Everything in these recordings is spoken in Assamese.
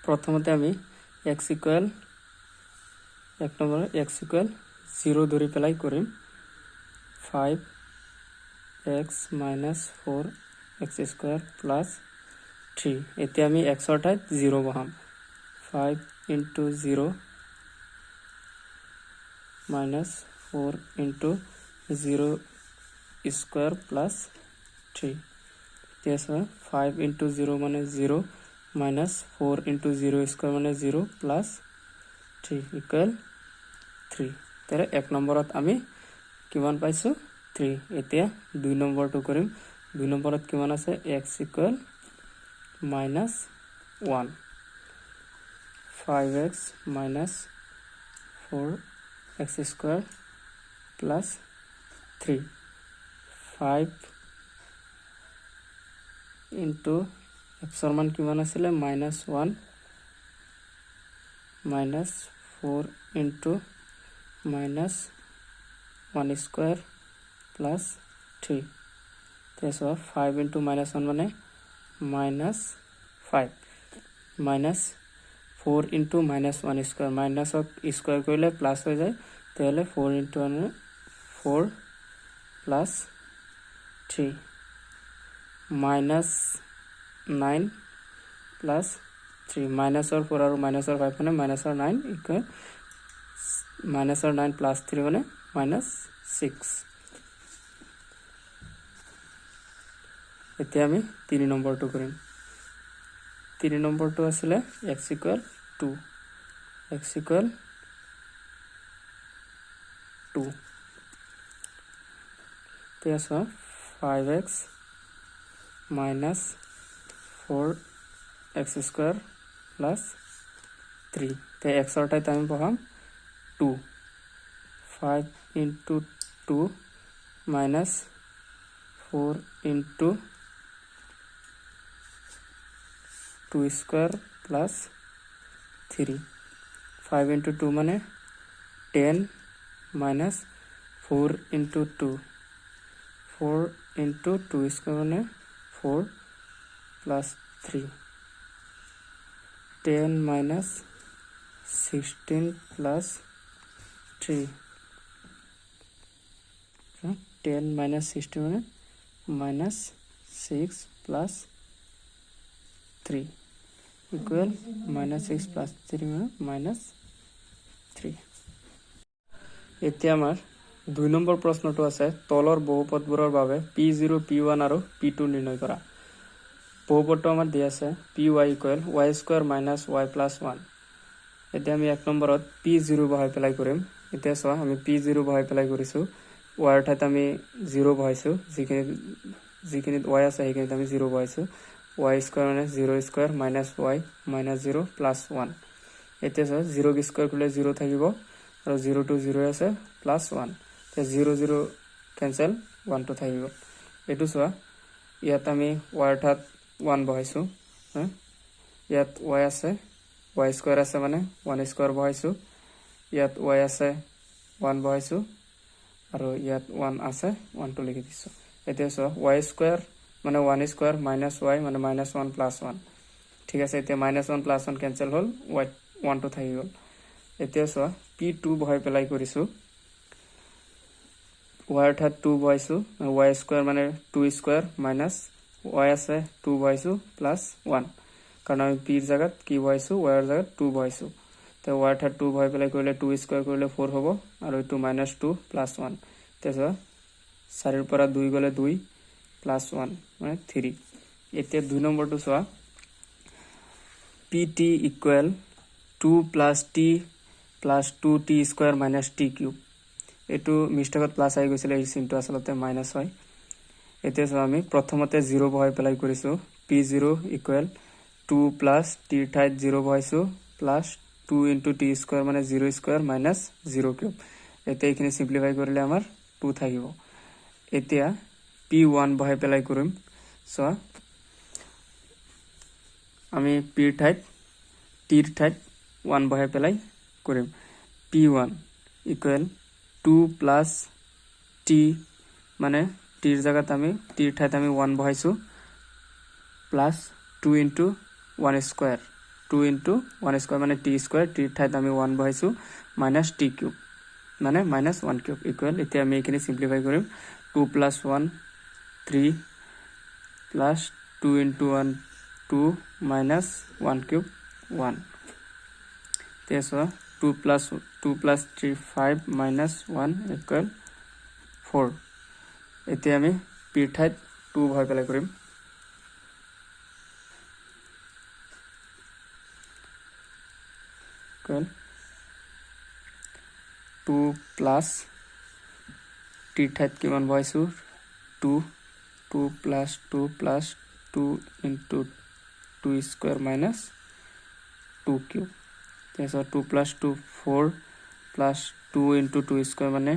প্রথমতে আমি x ইকুয়াল এক নম্বরে x ইকুয়াল 0 ধরে পেলাই করিম 5x minus 4x square plus 3 এতে আমি x অর ঠাইত 0 বহাম 5 into 0 minus 4 into 0 square plus 3 yes 5 into 0 মানে 0 minus 4 into 0 square মানে 0 plus 3 equal 3 তারে এক নম্বরত আমি কিমান পাইছো 3 এতিয়া দুই নম্বৰটো কৰিম দুই নম্বৰত কিমান আছে x equal minus 1 5x minus 4x square plus 3 5 into x এর মান কিমান আছিল minus 1 minus 4 into minus 1 square plus 3 so 5 into minus 1 মানে minus 5 minus 4 into minus 1 square minus of square করলে প্লাস হয়ে যায় তাহলে 4 into 1 4 plus 3 minus 9 plus 3 minus or 4 और minus or 5 মানে minus or 9 equal minus or 9 plus 3 মানে minus 6 এতিয়া আমি 3 নম্বৰটো কৰিম 3 নম্বৰটো আছিল x equal 2 x equal 2 তেছা 5x minus 4x square plus 3 তে x অর ঠাইত আমি বহাম 2 5 into 2 minus 4 into 2 square plus 3 5 into 2 মানে 10 minus 4 into 2 4 into 2 square মানে 4 plus 3 10 minus 16 plus 3 10 minus 16 মানে minus 6 plus 3 equal minus 6 plus 3 মানে minus 3 এতিয়া আমাৰ 2 নম্বৰ প্ৰশ্নটো আছে তলৰ বহুপদবোৰৰ বাবে p0 p1 আৰু p2 নিৰ্ণয় কৰা বহুপদটো আমাৰ দিয়া আছে py equal y square minus y plus 1 এতিয়া আমি এক নম্বৰত p0 বহাই পেলাই কৰিম এতিয়া চোৱা আমি p0 বহাই পেলাই কৰিছো y ৰ ঠাইত আমি 0 বহাইছো যিখিনিত y আছে সেইখিনিত আমি 0 বহাইছো y square মানে 0 square minus y minus 0 plus 1 এতিয়া চোৱা 0 কি স্কয়াৰ কৰিলে 0 থাকিব আৰু 0 to 0 আছে plus 1 তে 0 0 কেনসেল 1 to থাকিব এটো চোৱা ইয়াত আমি y ৰ ঠাইত 1 বহাইছো ইয়াত y আছে y square আছে মানে 1 square বহাইছো ইয়াত y আছে 1 বহাইছো আৰু ইয়াত 1 আছে 1 to লিখি দিছো এতিয়া চোৱা y square মানে 1 square minus y মানে minus 1 plus 1 ঠিক আছে এতিয়া minus 1 plus 1 cancel hall y 1 to থাকি গল এতিয়া চোৱা p2 বহাই পেলাই কৰিছো y ৰ ঠাইত 2 বহাইছো y square মানে 2 square minus y আছে 2 বহাইছো plus 1 কাৰণ আমি p ৰ জায়গাত কি বহাইছো y ৰ জায়গাত 2 বহাইছো তে y ৰ ঠাইত 2 বহাই পেলাই কৰিলে 2 square কৰিলে 4 হ'ব আৰু এটো minus 2 plus 1 তে চোৱা 4 ৰ পৰা 2 গলে 2 plus 1 মানে 3 এতিয়া 2 নম্বৰটো চোৱা pt equal 2 plus t plus 2t square minus t cube এটো মিষ্টেকত প্লাস আই গৈছিল এই চিনটো আসলতে মাইনাস হয় এতিয়া চোৱা আমি প্ৰথমতে 0 বহাই পেলাই কৰিছো p0 equal 2 plus t ৰ ঠাইত 0 বহাইছো plus 2 into t square মানে 0 square minus 0 cube এতিয়া এখিনি সিম্পলিফাই কৰিলে আমাৰ 2 থাকিব এতিয়া p1 বহাই পেলাই কৰিম চোৱা আমি p ৰ ঠাইত t ৰ ঠাইত 1 বহাই পেলাই কৰিম p1 equal 2 plus t মানে t ৰ জায়গাত আমি t ৰ ঠাইত আমি 1 বহাইছো plus 2 into 1 square 2 into 1 square মানে t square t ঠাইত আমি 1 বহাইছো minus t cube মানে minus 1 cube equal এতিয়া আমি এখানে সিম্পলিফাই কৰিম 2 plus 1 3 plus 2 into 1 2 minus 1 cube 1 so 2 plus 3 5 minus 1 equal 4 এতিয়া আমি p ঠাইত 2 বহাই পেলাই কৰিম equal 2 plus t ঠাইত কিমান বহাইছো 2 2 plus 2 plus 2 into 2 square minus 2 cube so 2 plus 2 4 plus 2 into 2 square মানে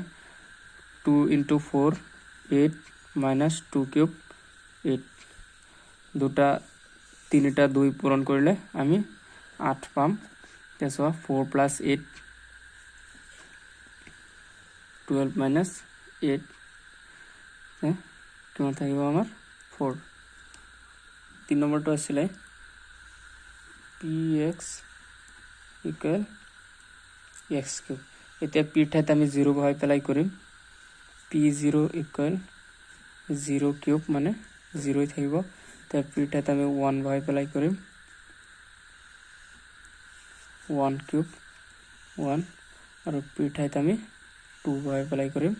2 into 4 8 minus 2 cube 8 দুটা তিনিটা 2 পূরণ কৰিলে আমি 8 পাম so 4 plus 8 12 minus 8 কিমান থাকিব আমাৰ 4 3 নম্বৰটো আছিল px equal x cube এতিয়া p ঠাইত আমি 0 বহাই পেলাই কৰিম p0 equal 0 cube মানে 0 থাকিব তে p ঠাইত আমি 1 বহাই পেলাই কৰিম 1 cube 1 আৰু p ঠাইত আমি 2 বহাই পেলাই কৰিম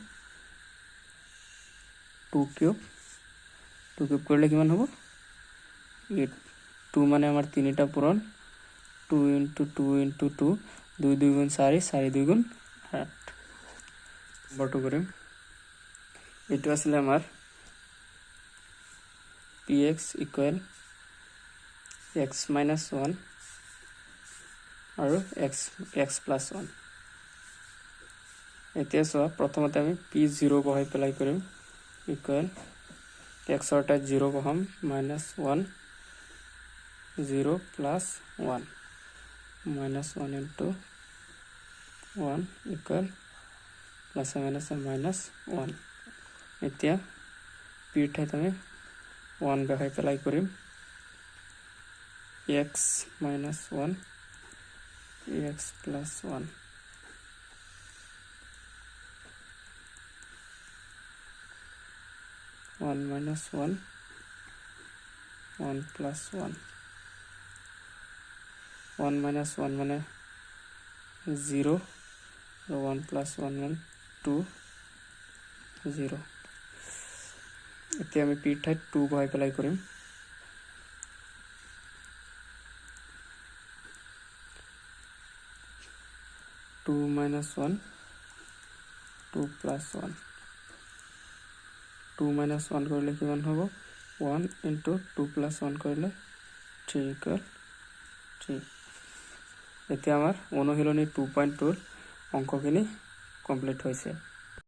2 cube কৰিলে কিমান হ'ব 8 2 মানে আমাৰ তিনিটা পূৰণ 2 into 2 into 2 2 2 গুণ 4 4 2 গুণ 8 নম্বৰটো কৰিম এইটো আছিল আমাৰ px equal x minus 1 আৰু x plus 1 এতিয়া সব প্ৰথমতে আমি p0 বহাই পেলাই কৰিম equal x ৰ ঠাইত 0 বহাম minus 1 0 plus 1 minus 1 into 1 equal plus minus minus 1 এতিয়া p ঠাইত আমি 1 বহাই পেলাই কৰিম x minus 1 x plus 1 1 minus 1 1 plus 1 1 minus 1 মানে 0 1 plus 1 1 2 0 এতিয়া আমি p ঠাইত 2 বহাই পেলাই কৰিম 2 minus 1 2 plus 1 2 minus 1 কৰিলে কিমান হ'ব 1 into 2 plus 1 কৰিলে 3 equal 3 এতিয়া আমাৰ অনুশীলনী 2.2 অংকখিনি কমপ্লিট হৈছে